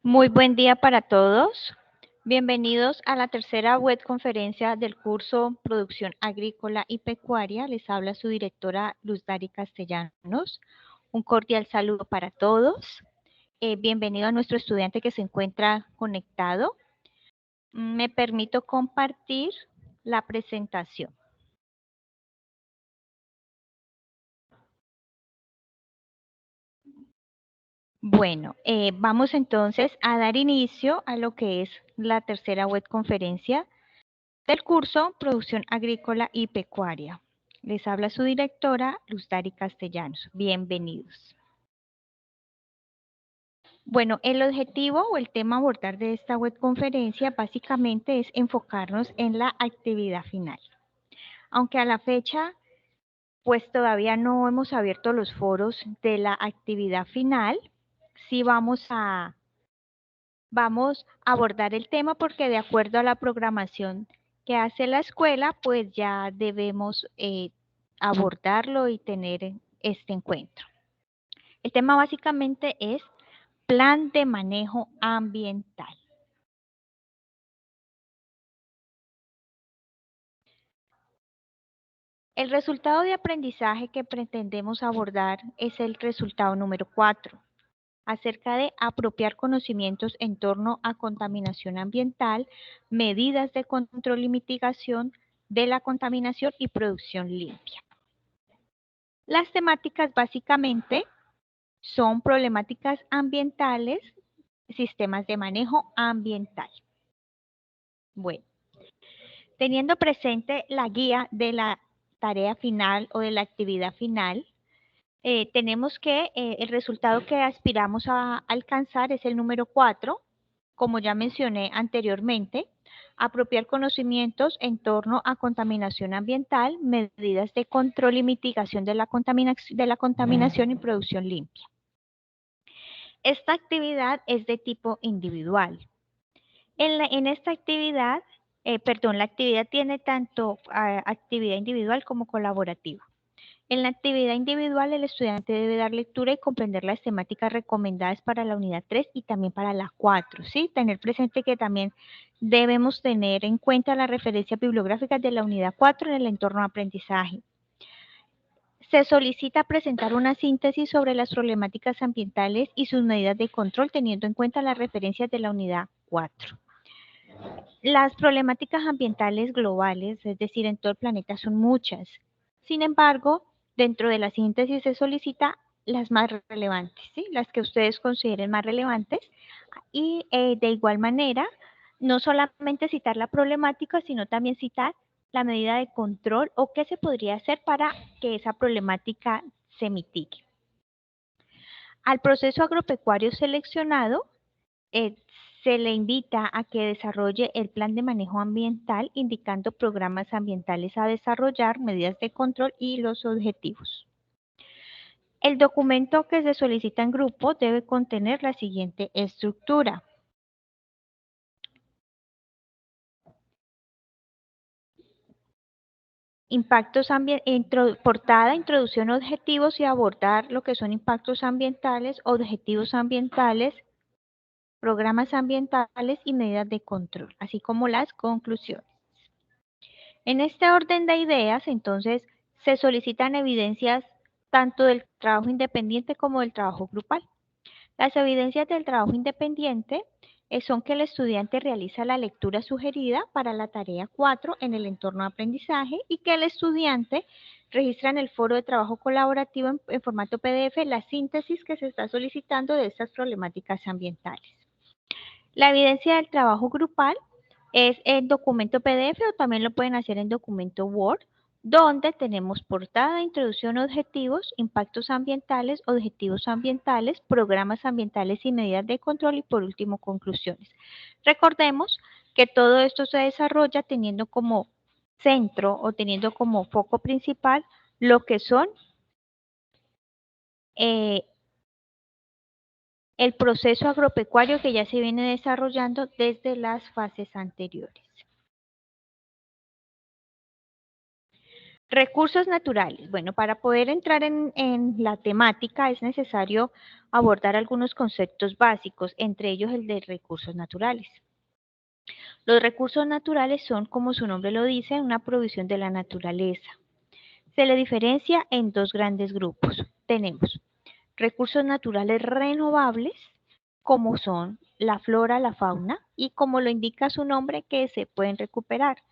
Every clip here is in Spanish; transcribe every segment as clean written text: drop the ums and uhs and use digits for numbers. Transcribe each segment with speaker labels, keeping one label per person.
Speaker 1: Muy buen día para todos. Bienvenidos a la tercera web conferencia del curso Producción Agrícola y Pecuaria. Les habla su directora Luz Dari Castellanos. Un cordial saludo para todos. Bienvenido a nuestro estudiante que se encuentra conectado. Me permito compartir la presentación. Bueno, vamos entonces a dar inicio a lo que es la tercera web conferencia del curso Producción Agrícola y Pecuaria. Les habla su directora, Luz Dari Castellanos. Bienvenidos. Bueno, el objetivo o el tema a abordar de esta web conferencia básicamente es enfocarnos en la actividad final. Aunque a la fecha, pues todavía no hemos abierto los foros de la actividad final, sí vamos a abordar el tema porque de acuerdo a la programación que hace la escuela, pues ya debemos abordarlo y tener este encuentro. El tema básicamente es plan de manejo ambiental. El resultado de aprendizaje que pretendemos abordar es el resultado número 4, acerca de apropiar conocimientos en torno a contaminación ambiental, medidas de control y mitigación de la contaminación y producción limpia. Las temáticas básicamente son problemáticas ambientales, sistemas de manejo ambiental. Bueno, teniendo presente la guía de la tarea final o de la actividad final, tenemos que el resultado que aspiramos a alcanzar es el número 4, como ya mencioné anteriormente, apropiar conocimientos en torno a contaminación ambiental, medidas de control y mitigación de la contaminación y producción limpia. Esta actividad es de tipo individual. En esta actividad, la actividad tiene tanto actividad individual como colaborativa. En la actividad individual, el estudiante debe dar lectura y comprender las temáticas recomendadas para la unidad 3 y también para la 4, ¿sí? Tener presente que también debemos tener en cuenta las referencias bibliográficas de la unidad 4 en el entorno de aprendizaje. Se solicita presentar una síntesis sobre las problemáticas ambientales y sus medidas de control teniendo en cuenta las referencias de la unidad 4. Las problemáticas ambientales globales, es decir, en todo el planeta, son muchas. Sin embargo, dentro de la síntesis se solicita las más relevantes, ¿sí? Las que ustedes consideren más relevantes. Y de igual manera, no solamente citar la problemática, sino también citar la medida de control o qué se podría hacer para que esa problemática se mitigue. Al proceso agropecuario seleccionado, se le invita a que desarrolle el plan de manejo ambiental indicando programas ambientales a desarrollar, medidas de control y los objetivos. El documento que se solicita en grupo debe contener la siguiente estructura. Portada, introducción, objetivos y abordar lo que son impactos ambientales, objetivos ambientales, programas ambientales y medidas de control, así como las conclusiones. En este orden de ideas, entonces, se solicitan evidencias tanto del trabajo independiente como del trabajo grupal. Las evidencias del trabajo independiente son que el estudiante realiza la lectura sugerida para la tarea 4 en el entorno de aprendizaje y que el estudiante registra en el foro de trabajo colaborativo en formato PDF la síntesis que se está solicitando de estas problemáticas ambientales. La evidencia del trabajo grupal es en documento PDF o también lo pueden hacer en documento Word, donde tenemos portada, introducción, objetivos, impactos ambientales, objetivos ambientales, programas ambientales y medidas de control y por último conclusiones. Recordemos que todo esto se desarrolla teniendo como centro o teniendo como foco principal lo que son el proceso agropecuario que ya se viene desarrollando desde las fases anteriores. Recursos naturales. Bueno, para poder entrar en la temática es necesario abordar algunos conceptos básicos, entre ellos el de recursos naturales. Los recursos naturales son, como su nombre lo dice, una provisión de la naturaleza. Se le diferencia en dos grandes grupos. Tenemos recursos naturales renovables, como son la flora, la fauna, y como lo indica su nombre, que se pueden recuperar.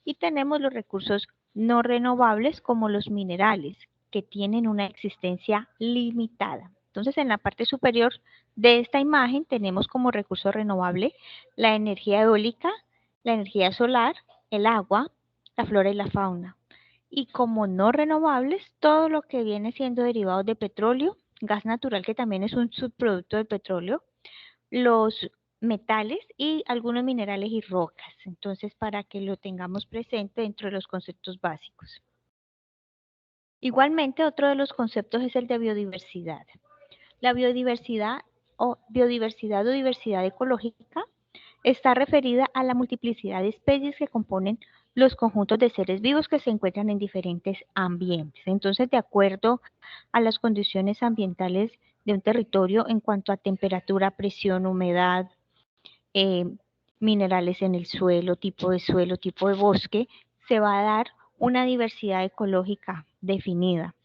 Speaker 1: Y tenemos los recursos no renovables, como los minerales, que tienen una existencia limitada. Entonces, en la parte superior de esta imagen tenemos como recurso renovable la energía eólica, la energía solar, el agua, la flora y la fauna. Y como no renovables, todo lo que viene siendo derivado de petróleo, gas natural, que también es un subproducto del petróleo, los metales y algunos minerales y rocas. Entonces, para que lo tengamos presente dentro de los conceptos básicos. Igualmente, otro de los conceptos es el de biodiversidad. La biodiversidad o diversidad ecológica está referida a la multiplicidad de especies que componen los conjuntos de seres vivos que se encuentran en diferentes ambientes. Entonces, de acuerdo a las condiciones ambientales de un territorio en cuanto a temperatura, presión, humedad, eh, minerales en el suelo, tipo de bosque, se va a dar una diversidad ecológica definida.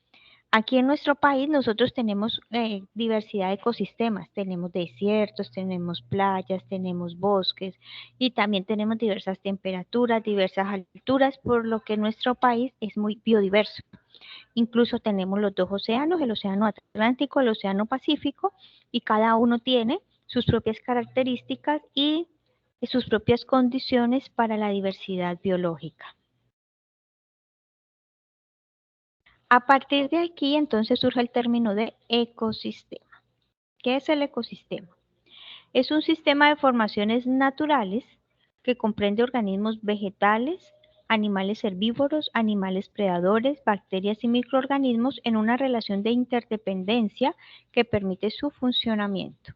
Speaker 1: Aquí en nuestro país nosotros tenemos diversidad de ecosistemas, tenemos desiertos, tenemos playas, tenemos bosques y también tenemos diversas temperaturas, diversas alturas, por lo que nuestro país es muy biodiverso. Incluso tenemos los dos océanos, el océano Atlántico, el océano Pacífico, y cada uno tiene sus propias características y sus propias condiciones para la diversidad biológica. A partir de aquí, entonces, surge el término de ecosistema. ¿Qué es el ecosistema? Es un sistema de formaciones naturales que comprende organismos vegetales, animales herbívoros, animales predadores, bacterias y microorganismos en una relación de interdependencia que permite su funcionamiento.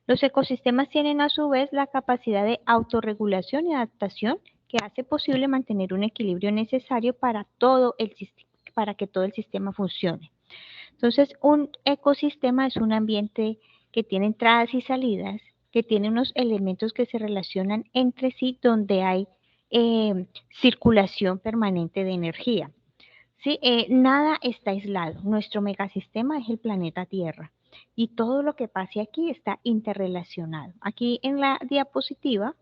Speaker 1: Los ecosistemas tienen a su vez la capacidad de autorregulación y adaptación que hace posible mantener un equilibrio necesario para para que todo el sistema funcione. Entonces, un ecosistema es un ambiente que tiene entradas y salidas, que tiene unos elementos que se relacionan entre sí, donde hay circulación permanente de energía. ¿Sí? Nada está aislado. Nuestro megasistema es el planeta Tierra y todo lo que pase aquí está interrelacionado. Aquí en la diapositiva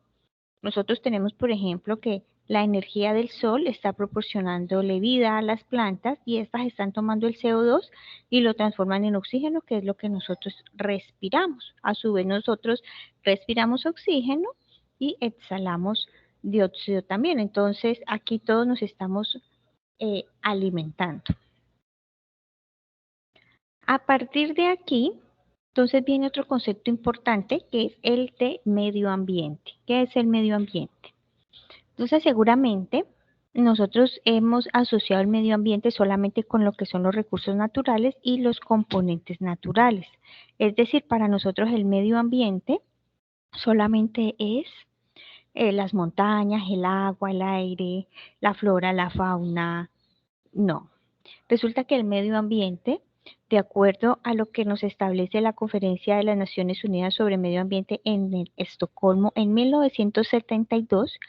Speaker 1: nosotros tenemos, por ejemplo, que la energía del sol está proporcionándole vida a las plantas y estas están tomando el CO2 y lo transforman en oxígeno, que es lo que nosotros respiramos. A su vez, nosotros respiramos oxígeno y exhalamos dióxido también. Entonces, aquí todos nos estamos alimentando. A partir de aquí, entonces viene otro concepto importante que es el de medio ambiente. ¿Qué es el medio ambiente? Entonces, seguramente nosotros hemos asociado el medio ambiente solamente con lo que son los recursos naturales y los componentes naturales. Es decir, para nosotros el medio ambiente solamente es las montañas, el agua, el aire, la flora, la fauna. No. Resulta que el medio ambiente, de acuerdo a lo que nos establece la Conferencia de las Naciones Unidas sobre Medio Ambiente en Estocolmo en 1972,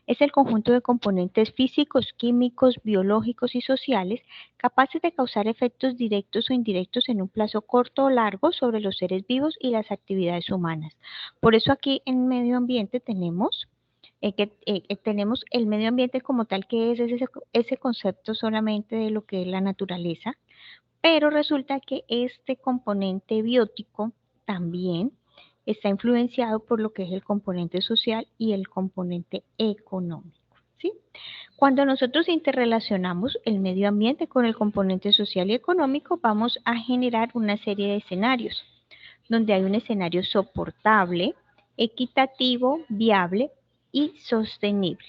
Speaker 1: es el conjunto de componentes físicos, químicos, biológicos y sociales capaces de causar efectos directos o indirectos en un plazo corto o largo sobre los seres vivos y las actividades humanas. Por eso aquí en medio ambiente tenemos el medio ambiente como tal, que es ese concepto solamente de lo que es la naturaleza, pero resulta que este componente biótico también está influenciado por lo que es el componente social y el componente económico, ¿sí? Cuando nosotros interrelacionamos el medio ambiente con el componente social y económico, vamos a generar una serie de escenarios, donde hay un escenario soportable, equitativo, viable y sostenible.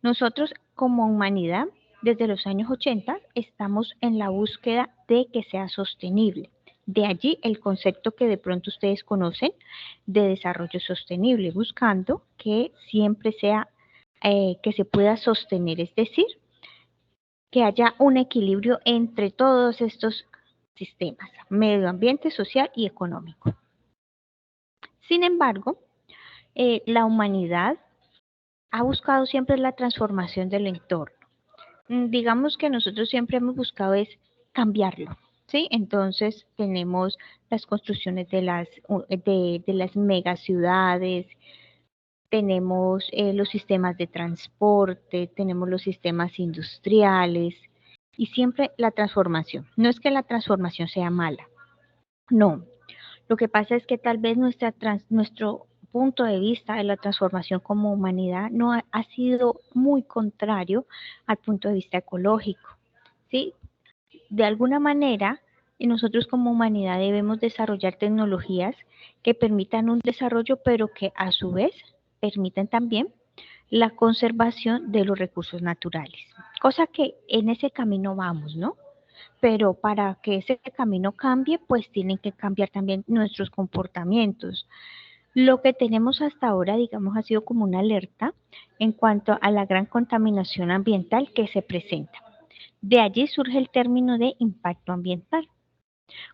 Speaker 1: Nosotros como humanidad, desde los años 80, estamos en la búsqueda de que sea sostenible. De allí el concepto que de pronto ustedes conocen de desarrollo sostenible, buscando que siempre sea, que se pueda sostener, es decir, que haya un equilibrio entre todos estos sistemas, medio ambiente, social y económico. Sin embargo, la humanidad ha buscado siempre la transformación del entorno. Digamos que nosotros siempre hemos buscado es cambiarlo, ¿sí? Entonces tenemos las construcciones de las megaciudades, tenemos los sistemas de transporte, tenemos los sistemas industriales y siempre la transformación. No es que la transformación sea mala, no. Lo que pasa es que tal vez nuestro punto de vista de la transformación como humanidad no ha sido muy contrario al punto de vista ecológico, ¿sí? De alguna manera, nosotros como humanidad debemos desarrollar tecnologías que permitan un desarrollo, pero que a su vez permitan también la conservación de los recursos naturales. Cosa que en ese camino vamos, ¿no? Pero para que ese camino cambie, pues tienen que cambiar también nuestros comportamientos. Lo que tenemos hasta ahora, digamos, ha sido como una alerta en cuanto a la gran contaminación ambiental que se presenta. De allí surge el término de impacto ambiental.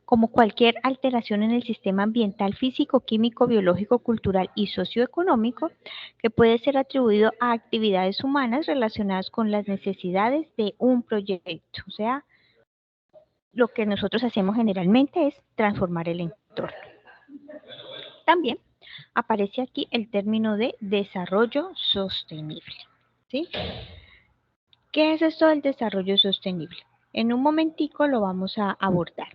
Speaker 1: Como cualquier alteración en el sistema ambiental físico, químico, biológico, cultural y socioeconómico, que puede ser atribuido a actividades humanas relacionadas con las necesidades de un proyecto. O sea, lo que nosotros hacemos generalmente es transformar el entorno. También aparece aquí el término de desarrollo sostenible. ¿Sí? ¿Qué es esto del desarrollo sostenible? En un momentico lo vamos a abordar.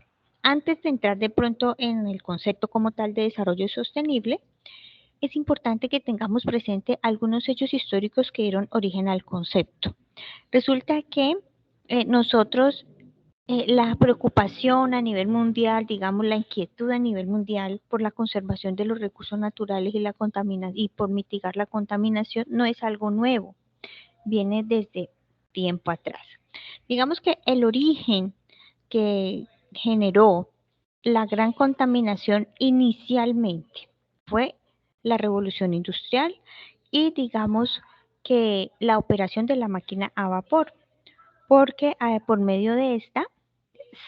Speaker 1: Antes de entrar de pronto en el concepto como tal de desarrollo sostenible, es importante que tengamos presente algunos hechos históricos que dieron origen al concepto. Resulta que nosotros la preocupación a nivel mundial, digamos la inquietud a nivel mundial por la conservación de los recursos naturales y la contaminación y por mitigar la contaminación no es algo nuevo, viene desde tiempo atrás. Digamos que el origen que generó la gran contaminación inicialmente fue la revolución industrial y digamos que la operación de la máquina a vapor, porque por medio de esta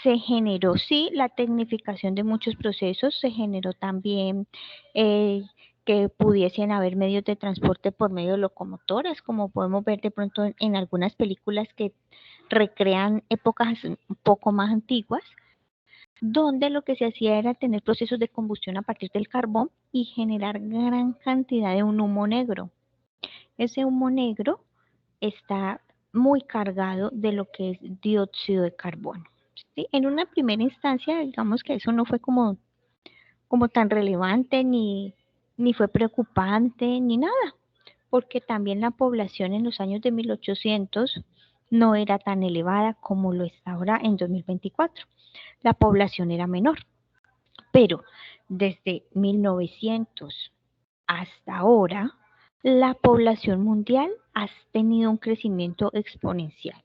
Speaker 1: se generó, sí, la tecnificación de muchos procesos, se generó también que pudiesen haber medios de transporte por medio de locomotoras, como podemos ver de pronto en algunas películas que recrean épocas un poco más antiguas, donde lo que se hacía era tener procesos de combustión a partir del carbón y generar gran cantidad de un humo negro. Ese humo negro está muy cargado de lo que es dióxido de carbono. ¿Sí? En una primera instancia, digamos que eso no fue como tan relevante, ni fue preocupante, ni nada, porque también la población en los años de 1800 no era tan elevada como lo está ahora en 2024. La población era menor, pero desde 1900 hasta ahora, la población mundial ha tenido un crecimiento exponencial.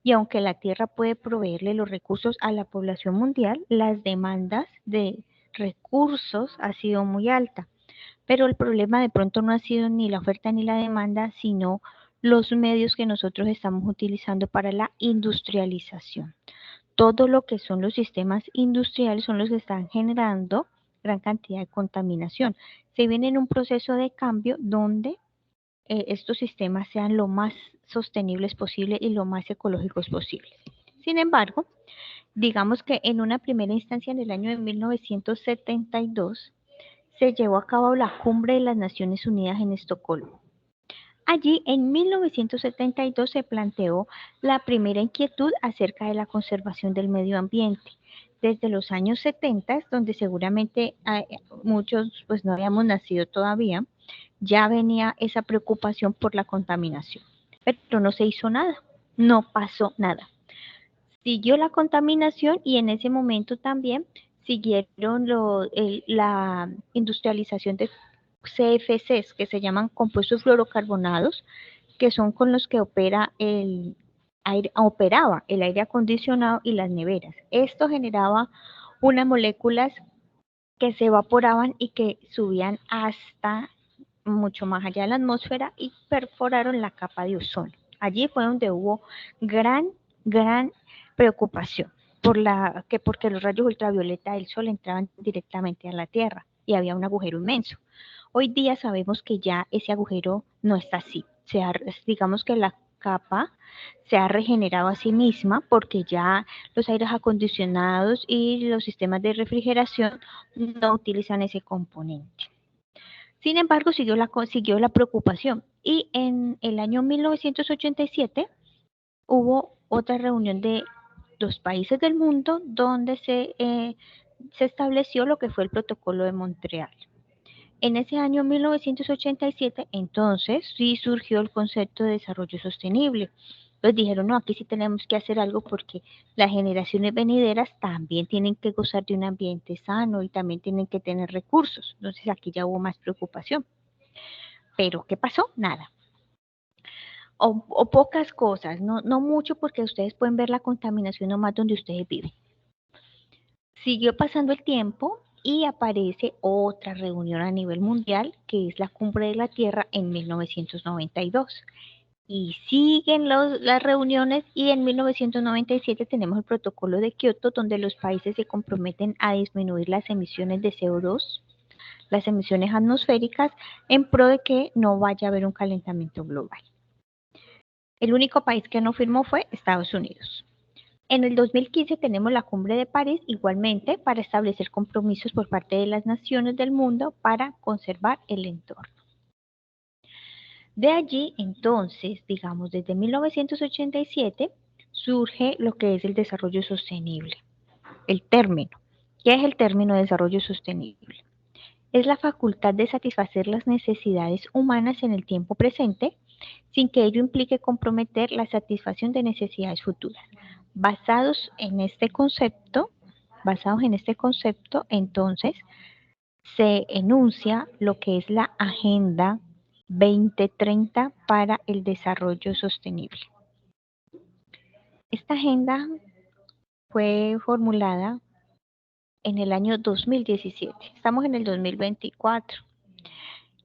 Speaker 1: Y aunque la Tierra puede proveerle los recursos a la población mundial, las demandas de recursos ha sido muy alta. Pero el problema de pronto no ha sido ni la oferta ni la demanda, sino los medios que nosotros estamos utilizando para la industrialización. Todo lo que son los sistemas industriales son los que están generando gran cantidad de contaminación. Se viene en un proceso de cambio donde estos sistemas sean lo más sostenibles posible y lo más ecológicos posible. Sin embargo, digamos que en una primera instancia en el año de 1972 se llevó a cabo la Cumbre de las Naciones Unidas en Estocolmo. Allí, en 1972, se planteó la primera inquietud acerca de la conservación del medio ambiente. Desde los años 70, donde seguramente muchos pues no habíamos nacido todavía, ya venía esa preocupación por la contaminación. Pero no se hizo nada, no pasó nada. Siguió la contaminación y en ese momento también siguieron la industrialización de CFCs, que se llaman compuestos fluorocarbonados, que son con los que operaba el aire acondicionado y las neveras. Esto generaba unas moléculas que se evaporaban y que subían hasta mucho más allá de la atmósfera y perforaron la capa de ozono. Allí fue donde hubo gran gran preocupación porque los rayos ultravioleta del sol entraban directamente a la Tierra y había un agujero inmenso. Hoy día sabemos que ya ese agujero no está así. Digamos que la capa se ha regenerado a sí misma porque ya los aires acondicionados y los sistemas de refrigeración no utilizan ese componente. Sin embargo, siguió la preocupación y en el año 1987 hubo otra reunión de los países del mundo donde se estableció lo que fue el Protocolo de Montreal. En ese año 1987, entonces, sí surgió el concepto de desarrollo sostenible. Pues dijeron, no, aquí sí tenemos que hacer algo porque las generaciones venideras también tienen que gozar de un ambiente sano y también tienen que tener recursos. Entonces aquí ya hubo más preocupación. Pero, ¿qué pasó? Nada. O pocas cosas, no mucho porque ustedes pueden ver la contaminación nomás donde ustedes viven. Siguió pasando el tiempo y aparece otra reunión a nivel mundial, que es la Cumbre de la Tierra en 1992. Y siguen las reuniones y en 1997 tenemos el protocolo de Kioto, donde los países se comprometen a disminuir las emisiones de CO2, las emisiones atmosféricas, en pro de que no vaya a haber un calentamiento global. El único país que no firmó fue Estados Unidos. En el 2015 tenemos la Cumbre de París igualmente para establecer compromisos por parte de las naciones del mundo para conservar el entorno. De allí, entonces, digamos, desde 1987 surge lo que es el desarrollo sostenible. El término. ¿Qué es el término de desarrollo sostenible? Es la facultad de satisfacer las necesidades humanas en el tiempo presente sin que ello implique comprometer la satisfacción de necesidades futuras. Basados en este concepto, entonces, se enuncia lo que es la Agenda 2030 para el desarrollo sostenible. Esta agenda fue formulada en el año 2017. Estamos en el 2024.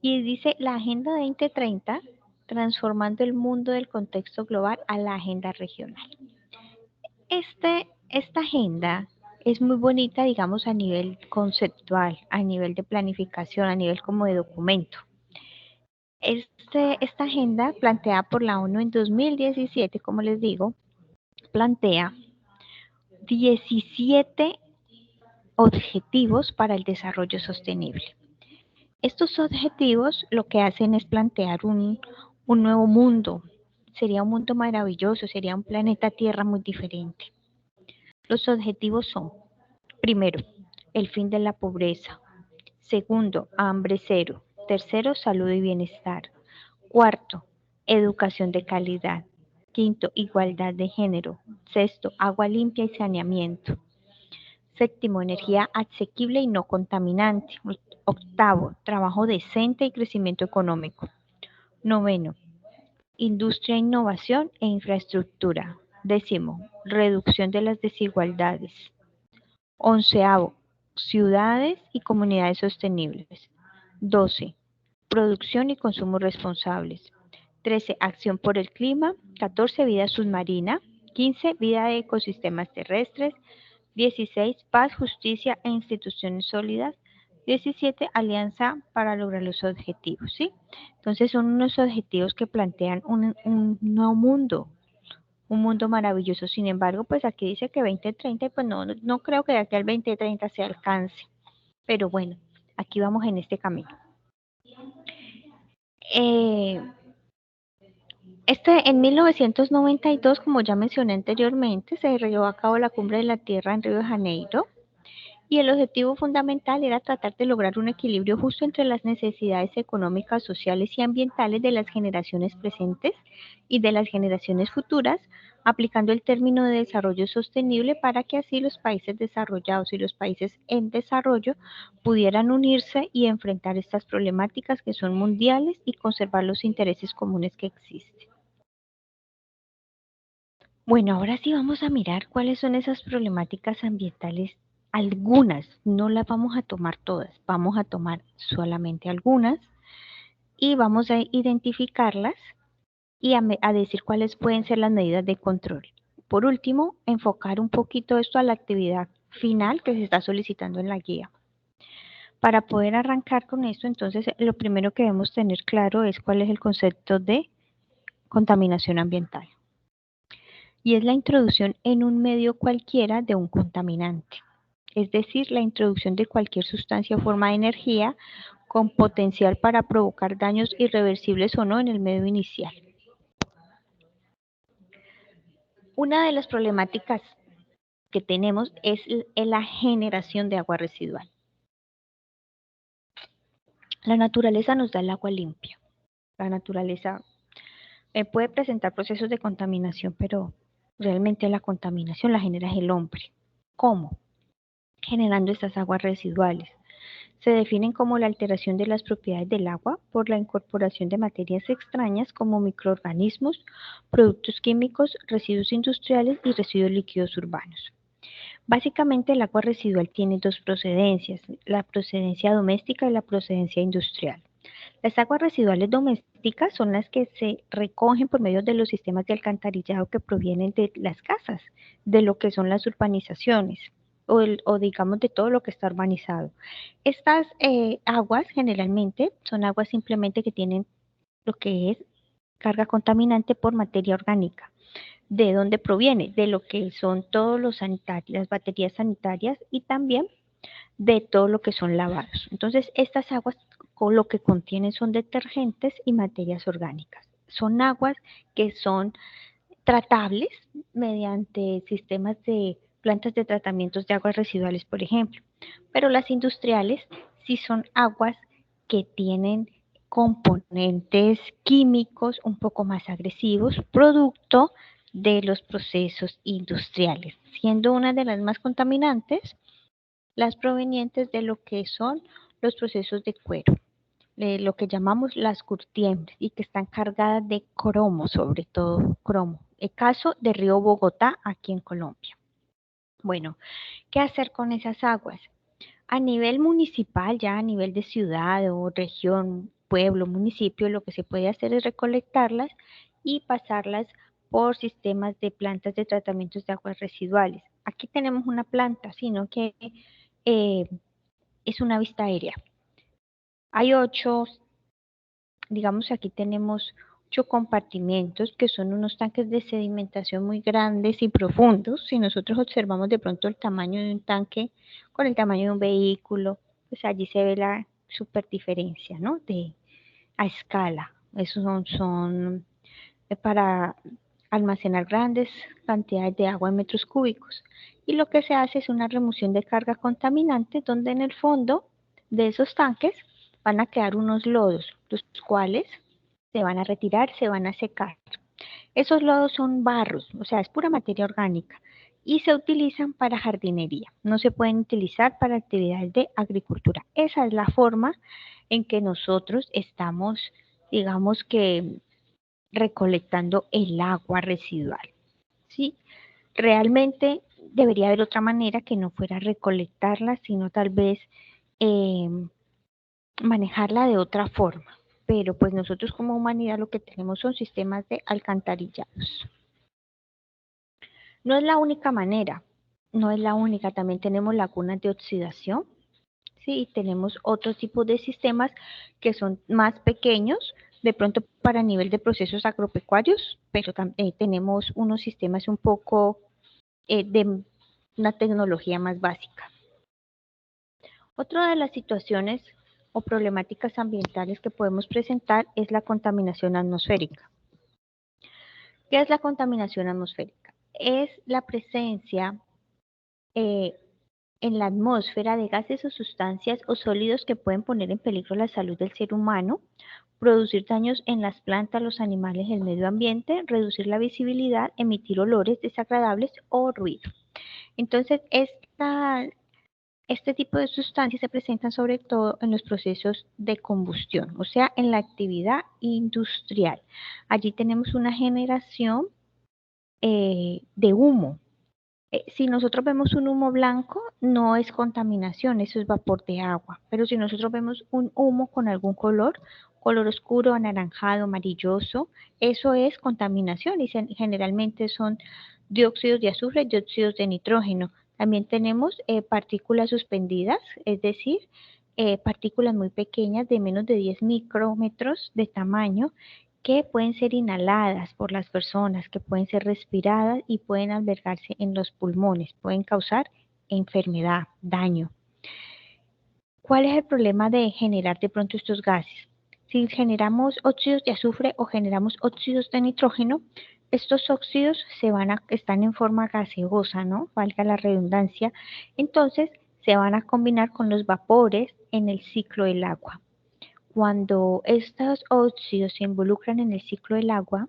Speaker 1: Y dice la Agenda 2030, transformando el mundo del contexto global a la agenda regional. Esta agenda es muy bonita, digamos, a nivel conceptual, a nivel de planificación, a nivel como de documento. Esta agenda planteada por la ONU en 2017, como les digo, plantea 17 objetivos para el desarrollo sostenible. Estos objetivos lo que hacen es plantear un nuevo mundo. Sería un mundo maravilloso, sería un planeta Tierra muy diferente. Los objetivos son, primero, el fin de la pobreza. Segundo, hambre cero. Tercero, salud y bienestar. Cuarto, educación de calidad. Quinto, igualdad de género. Sexto, agua limpia y saneamiento. Séptimo, energía asequible y no contaminante. Octavo, trabajo decente y crecimiento económico. Noveno, industria, innovación e infraestructura. Décimo, reducción de las desigualdades. Onceavo, ciudades y comunidades sostenibles. 12, producción y consumo responsables. 13, acción por el clima. 14, vida submarina. 15, vida de ecosistemas terrestres. 16, paz, justicia e instituciones sólidas. 17, alianza para lograr los objetivos, ¿sí? Entonces son unos objetivos que plantean un nuevo mundo, un mundo maravilloso. Sin embargo, pues aquí dice que 2030, pues no creo que de aquí al 2030 se alcance. Pero bueno, aquí vamos en este camino. En 1992, como ya mencioné anteriormente, se llevó a cabo la Cumbre de la Tierra en Río de Janeiro. Y el objetivo fundamental era tratar de lograr un equilibrio justo entre las necesidades económicas, sociales y ambientales de las generaciones presentes y de las generaciones futuras, aplicando el término de desarrollo sostenible para que así los países desarrollados y los países en desarrollo pudieran unirse y enfrentar estas problemáticas que son mundiales y conservar los intereses comunes que existen. Bueno, ahora sí vamos a mirar cuáles son esas problemáticas ambientales. Algunas, no las vamos a tomar todas, vamos a tomar solamente algunas y vamos a identificarlas y a decir cuáles pueden ser las medidas de control. por último, enfocar un poquito esto a la actividad final que se está solicitando en la guía. Para poder arrancar con esto, entonces, lo primero que debemos tener claro es cuál es el concepto de contaminación ambiental. Y es la introducción en un medio cualquiera de un contaminante, es decir, la introducción de cualquier sustancia o forma de energía con potencial para provocar daños irreversibles o no en el medio inicial. Una de las problemáticas que tenemos es la generación de agua residual. La naturaleza nos da el agua limpia. La naturaleza puede presentar procesos de contaminación, pero realmente la contaminación la genera el hombre. ¿Cómo? Generando estas aguas residuales. Se definen como la alteración de las propiedades del agua por la incorporación de materias extrañas como microorganismos, productos químicos, residuos industriales y residuos líquidos urbanos. Básicamente el agua residual tiene dos procedencias, la procedencia doméstica y la procedencia industrial. Las aguas residuales domésticas son las que se recogen por medio de los sistemas de alcantarillado que provienen de las casas, de lo que son las urbanizaciones o digamos de todo lo que está urbanizado. Estas aguas generalmente son aguas simplemente que tienen lo que es carga contaminante por materia orgánica. ¿De dónde proviene? De lo que son todos los las baterías sanitarias y también de todo lo que son lavados. Entonces, estas aguas lo que contienen son detergentes y materias orgánicas. Son aguas que son tratables mediante sistemas de plantas de tratamientos de aguas residuales, por ejemplo. Pero las industriales sí son aguas que tienen componentes químicos un poco más agresivos, producto de los procesos industriales, siendo una de las más contaminantes las provenientes de lo que son los procesos de cuero, lo que llamamos las curtiembres y que están cargadas de cromo, sobre todo cromo. El caso de Río Bogotá, aquí en Colombia. Bueno, ¿qué hacer con esas aguas? A nivel municipal, ya a nivel de ciudad o región, pueblo, municipio, lo que se puede hacer es recolectarlas y pasarlas por sistemas de plantas de tratamientos de aguas residuales. Aquí tenemos una planta, sino que eh, es una vista aérea. Hay 8, digamos aquí tenemos 8 compartimentos que son unos tanques de sedimentación muy grandes y profundos. Si nosotros observamos de pronto el tamaño de un tanque con el tamaño de un vehículo, pues allí se ve la super diferencia, ¿no? A escala. Esos son para almacenar grandes cantidades de agua en metros cúbicos. Y lo que se hace es una remoción de carga contaminante donde en el fondo de esos tanques van a quedar unos lodos, los cuales se van a retirar, se van a secar. Esos lodos son barros, o sea, es pura materia orgánica y se utilizan para jardinería. No se pueden utilizar para actividades de agricultura. Esa es la forma en que nosotros estamos, digamos que, recolectando el agua residual. ¿Sí? Realmente debería haber otra manera que no fuera recolectarla, sino tal vez eh, manejarla de otra forma. Pero pues nosotros como humanidad lo que tenemos son sistemas de alcantarillados. No es la única manera, no es la única, también tenemos lagunas de oxidación, ¿sí? Y tenemos otro tipo de sistemas que son más pequeños, de pronto para nivel de procesos agropecuarios, pero también tenemos unos sistemas un poco de una tecnología más básica. Otra de las situaciones o problemáticas ambientales que podemos presentar es la contaminación atmosférica. ¿Qué es la contaminación atmosférica? Es la presencia eh, en la atmósfera de gases o sustancias o sólidos que pueden poner en peligro la salud del ser humano, producir daños en las plantas, los animales, el medio ambiente, reducir la visibilidad, emitir olores desagradables o ruido. Entonces, este tipo de sustancias se presentan sobre todo en los procesos de combustión, o sea, en la actividad industrial. Allí tenemos una generación de humo. Si nosotros vemos un humo blanco, no es contaminación, eso es vapor de agua. Pero si nosotros vemos un humo con algún color, color oscuro, anaranjado, amarilloso, eso es contaminación y generalmente son dióxidos de azufre, dióxidos de nitrógeno. También tenemos partículas suspendidas, es decir, partículas muy pequeñas de menos de 10 micrómetros de tamaño que pueden ser inhaladas por las personas, que pueden ser respiradas y pueden albergarse en los pulmones, pueden causar enfermedad, daño. ¿Cuál es el problema de generar de pronto estos gases? Si generamos óxidos de azufre o generamos óxidos de nitrógeno, estos óxidos están en forma gaseosa, ¿no? Valga la redundancia. Entonces, se van a combinar con los vapores en el ciclo del agua. Cuando estos óxidos se involucran en el ciclo del agua,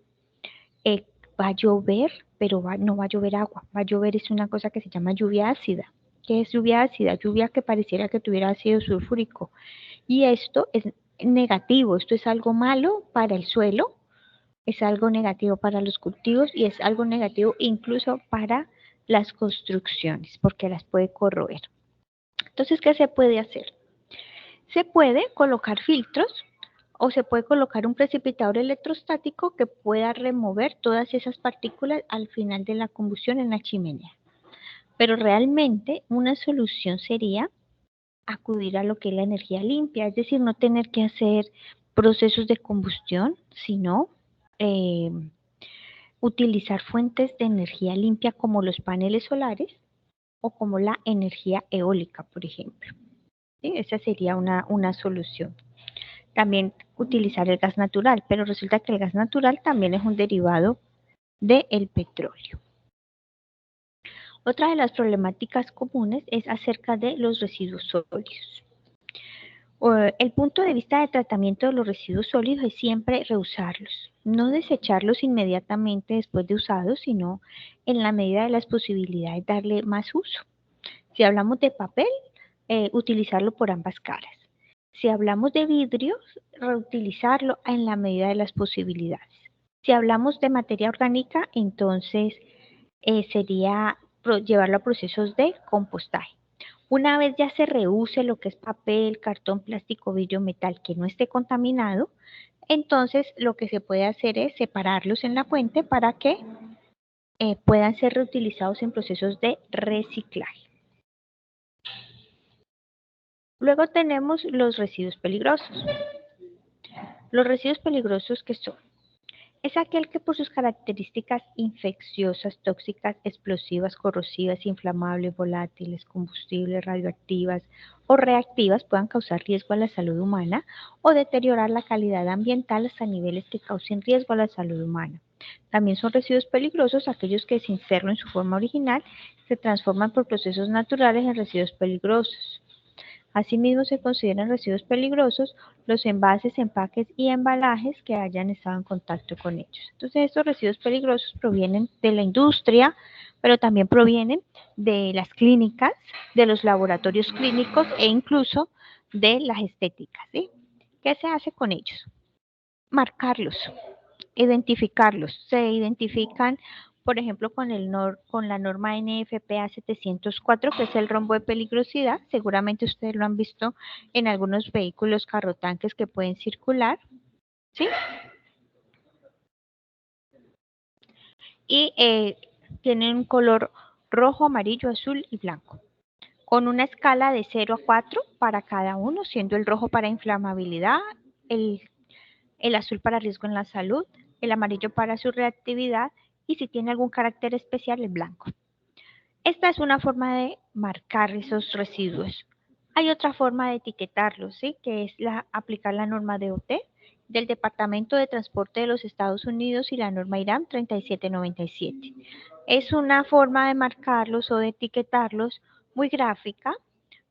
Speaker 1: eh, va a llover, pero no va a llover agua. Va a llover es una cosa que se llama lluvia ácida. ¿Qué es lluvia ácida? Lluvia que pareciera que tuviera ácido sulfúrico. Y esto es negativo, esto es algo malo para el suelo, es algo negativo para los cultivos y es algo negativo incluso para las construcciones, porque las puede corroer. Entonces, ¿qué se puede hacer? Se puede colocar filtros o se puede colocar un precipitador electrostático que pueda remover todas esas partículas al final de la combustión en la chimenea. Pero realmente una solución sería acudir a lo que es la energía limpia, es decir, no tener que hacer procesos de combustión, sino eh, utilizar fuentes de energía limpia como los paneles solares o como la energía eólica, por ejemplo. ¿Sí? Esa sería una solución. También utilizar el gas natural, pero resulta que el gas natural también es un derivado del petróleo. Otra de las problemáticas comunes es acerca de los residuos sólidos. El punto de vista de tratamiento de los residuos sólidos es siempre reusarlos, no desecharlos inmediatamente después de usados, sino en la medida de las posibilidades darle más uso. Si hablamos de papel, utilizarlo por ambas caras. Si hablamos de vidrios, reutilizarlo en la medida de las posibilidades. Si hablamos de materia orgánica, entonces sería llevarlo a procesos de compostaje. Una vez ya se reuse lo que es papel, cartón, plástico, vidrio, metal que no esté contaminado, entonces lo que se puede hacer es separarlos en la fuente para que puedan ser reutilizados en procesos de reciclaje. Luego tenemos los residuos peligrosos. Los residuos peligrosos, ¿qué son? Es aquel que por sus características infecciosas, tóxicas, explosivas, corrosivas, inflamables, volátiles, combustibles, radioactivas o reactivas puedan causar riesgo a la salud humana o deteriorar la calidad ambiental hasta niveles que causen riesgo a la salud humana. También son residuos peligrosos aquellos que sin serlo en su forma original se transforman por procesos naturales en residuos peligrosos. Asimismo, se consideran residuos peligrosos los envases, empaques y embalajes que hayan estado en contacto con ellos. Entonces, estos residuos peligrosos provienen de la industria, pero también provienen de las clínicas, de los laboratorios clínicos e incluso de las estéticas, ¿sí? ¿Qué se hace con ellos? Marcarlos, identificarlos. Se identifican, por ejemplo, con la norma NFPA 704, que es el rombo de peligrosidad. Seguramente ustedes lo han visto en algunos vehículos carrotanques que pueden circular, ¿sí? Y tienen un color rojo, amarillo, azul y blanco, con una escala de 0 a 4 para cada uno, siendo el rojo para inflamabilidad, el azul para riesgo en la salud, el amarillo para su reactividad y si tiene algún carácter especial, el blanco. Esta es una forma de marcar esos residuos. Hay otra forma de etiquetarlos, ¿sí? Que es aplicar la norma DOT del Departamento de Transporte de los Estados Unidos y la norma IRAM 3797. Es una forma de marcarlos o de etiquetarlos muy gráfica,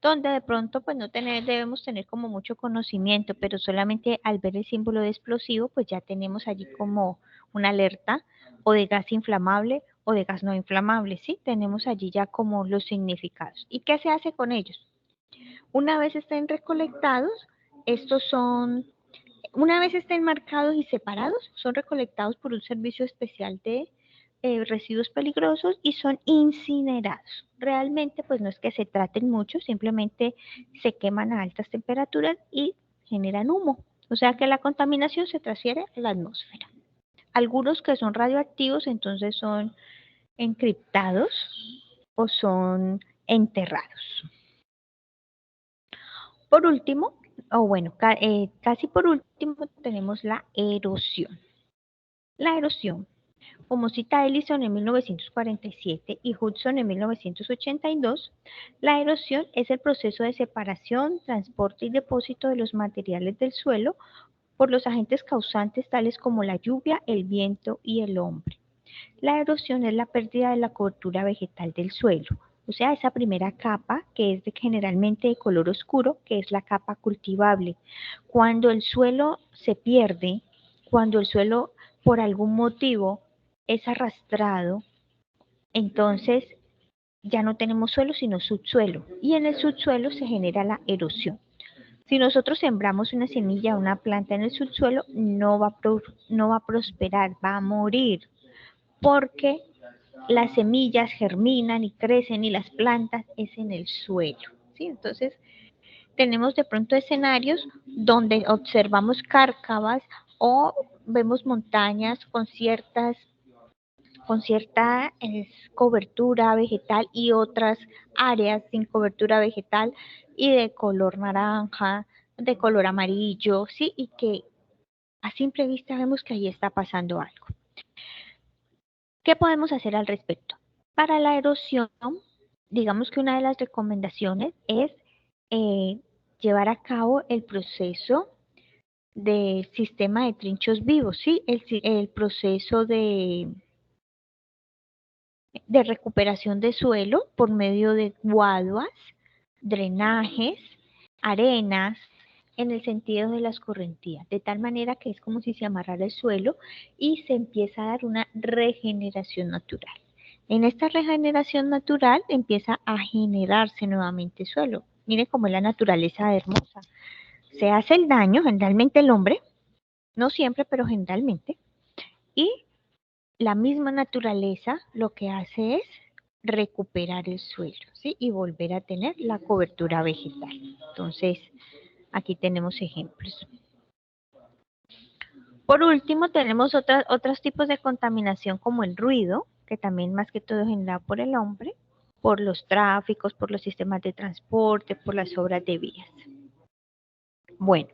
Speaker 1: donde de pronto pues debemos tener como mucho conocimiento, pero solamente al ver el símbolo de explosivo pues ya tenemos allí como una alerta o de gas inflamable o de gas no inflamable, ¿sí? Tenemos allí ya como los significados. ¿Y qué se hace con ellos? Una vez estén recolectados, una vez estén marcados y separados, son recolectados por un servicio especial de residuos peligrosos y son incinerados. Realmente, pues no es que se traten mucho, simplemente se queman a altas temperaturas y generan humo. O sea que la contaminación se transfiere a la atmósfera. Algunos que son radioactivos, entonces son encriptados o son enterrados. Por último, casi por último, tenemos la erosión. La erosión, como cita Ellison en 1947 y Hudson en 1982, la erosión es el proceso de separación, transporte y depósito de los materiales del suelo por los agentes causantes tales como la lluvia, el viento y el hombre. La erosión es la pérdida de la cobertura vegetal del suelo, o sea, esa primera capa que es generalmente de color oscuro, que es la capa cultivable. Cuando el suelo se pierde, cuando el suelo por algún motivo es arrastrado, entonces ya no tenemos suelo sino subsuelo y en el subsuelo se genera la erosión. Si nosotros sembramos una semilla o una planta en el subsuelo, no va a prosperar, va a morir, porque las semillas germinan y crecen y las plantas es en el suelo, ¿sí? Entonces, tenemos de pronto escenarios donde observamos cárcavas o vemos montañas con cierta cobertura vegetal y otras áreas sin cobertura vegetal y de color naranja, de color amarillo, ¿sí? Y que a simple vista vemos que ahí está pasando algo. ¿Qué podemos hacer al respecto? Para la erosión, digamos que una de las recomendaciones es llevar a cabo el proceso del sistema de trinchos vivos, ¿sí? El proceso de recuperación de suelo por medio de guaduas, drenajes, arenas, en el sentido de la escorrentía, de tal manera que es como si se amarrara el suelo y se empieza a dar una regeneración natural. En esta regeneración natural empieza a generarse nuevamente suelo. Mire cómo es la naturaleza hermosa. Se hace el daño, generalmente el hombre, no siempre, pero generalmente, y la misma naturaleza lo que hace es recuperar el suelo, ¿sí? Y volver a tener la cobertura vegetal. Entonces, aquí tenemos ejemplos. Por último, tenemos otros tipos de contaminación como el ruido, que también más que todo es generado por el hombre, por los tráficos, por los sistemas de transporte, por las obras de vías. Bueno,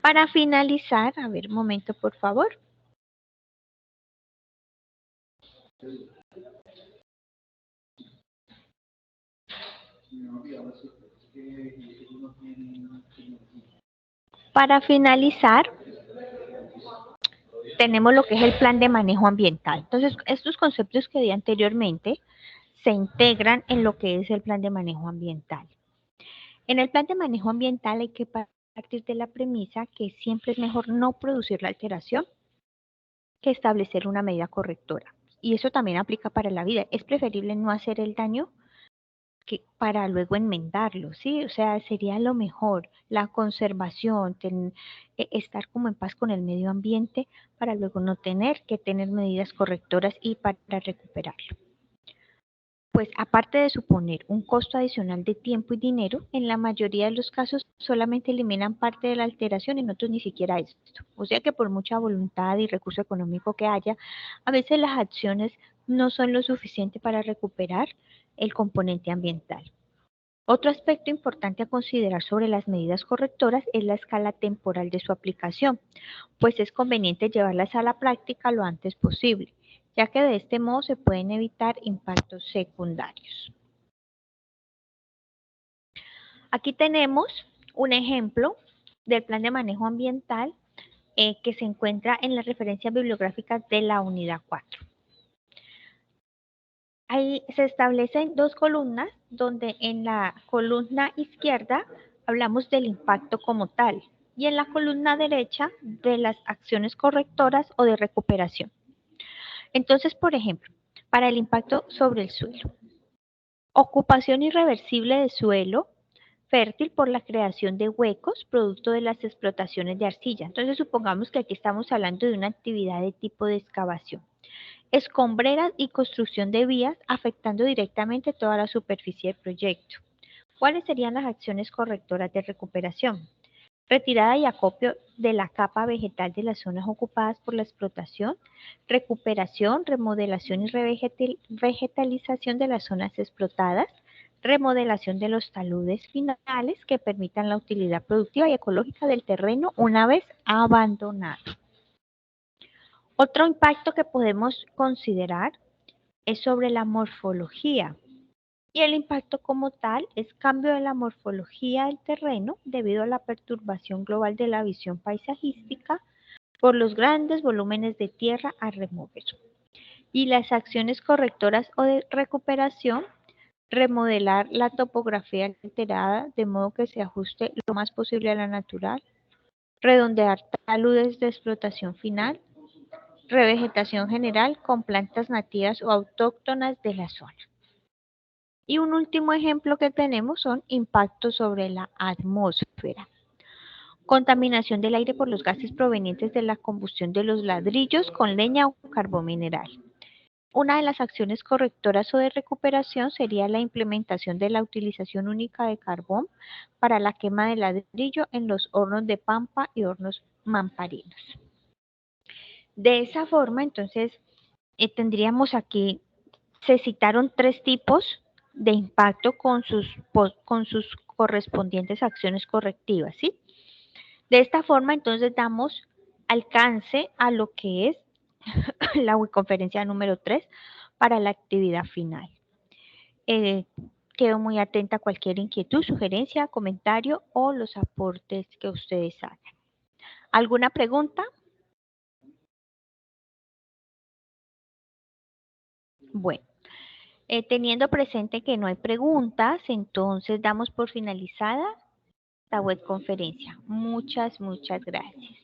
Speaker 1: para finalizar, a ver, un momento, por favor. Para finalizar, tenemos lo que es el plan de manejo ambiental. Entonces, estos conceptos que di anteriormente se integran en lo que es el plan de manejo ambiental. En el plan de manejo ambiental hay que partir de la premisa que siempre es mejor no producir la alteración que establecer una medida correctora. Y eso también aplica para la vida. Es preferible no hacer el daño que para luego enmendarlo, ¿sí? O sea, sería lo mejor, la conservación, estar como en paz con el medio ambiente para luego no tener que tener medidas correctoras y para recuperarlo. Pues aparte de suponer un costo adicional de tiempo y dinero, en la mayoría de los casos solamente eliminan parte de la alteración y en otros ni siquiera esto. O sea que por mucha voluntad y recurso económico que haya, a veces las acciones no son lo suficiente para recuperar el componente ambiental. Otro aspecto importante a considerar sobre las medidas correctoras es la escala temporal de su aplicación, pues es conveniente llevarlas a la práctica lo antes posible, ya que de este modo se pueden evitar impactos secundarios. Aquí tenemos un ejemplo del plan de manejo ambiental que se encuentra en las referencias bibliográficas de la unidad 4. Ahí se establecen dos columnas, donde en la columna izquierda hablamos del impacto como tal y en la columna derecha de las acciones correctoras o de recuperación. Entonces, por ejemplo, para el impacto sobre el suelo, ocupación irreversible de suelo fértil por la creación de huecos producto de las explotaciones de arcilla. Entonces, supongamos que aquí estamos hablando de una actividad de tipo de excavación. Escombreras y construcción de vías afectando directamente toda la superficie del proyecto. ¿Cuáles serían las acciones correctoras de recuperación? retirada y acopio de la capa vegetal de las zonas ocupadas por la explotación, recuperación, remodelación y vegetalización de las zonas explotadas, remodelación de los taludes finales que permitan la utilidad productiva y ecológica del terreno una vez abandonado. Otro impacto que podemos considerar es sobre la morfología. Y el impacto como tal es cambio de la morfología del terreno debido a la perturbación global de la visión paisajística por los grandes volúmenes de tierra a remover. Y las acciones correctoras o de recuperación, remodelar la topografía alterada de modo que se ajuste lo más posible a la natural, redondear taludes de explotación final, revegetación general con plantas nativas o autóctonas de la zona. Y un último ejemplo que tenemos son impactos sobre la atmósfera. Contaminación del aire por los gases provenientes de la combustión de los ladrillos con leña o carbón mineral. Una de las acciones correctoras o de recuperación sería la implementación de la utilización única de carbón para la quema de ladrillo en los hornos de pampa y hornos mamparinos. De esa forma, entonces, tendríamos aquí, se citaron 3 tipos de impacto con sus correspondientes acciones correctivas, ¿sí? De esta forma, entonces, damos alcance a lo que es la conferencia número 3 para la actividad final. Quedo muy atenta a cualquier inquietud, sugerencia, comentario o los aportes que ustedes hagan. ¿Alguna pregunta? Bueno. Teniendo presente que no hay preguntas, entonces damos por finalizada la webconferencia. Muchas, muchas gracias.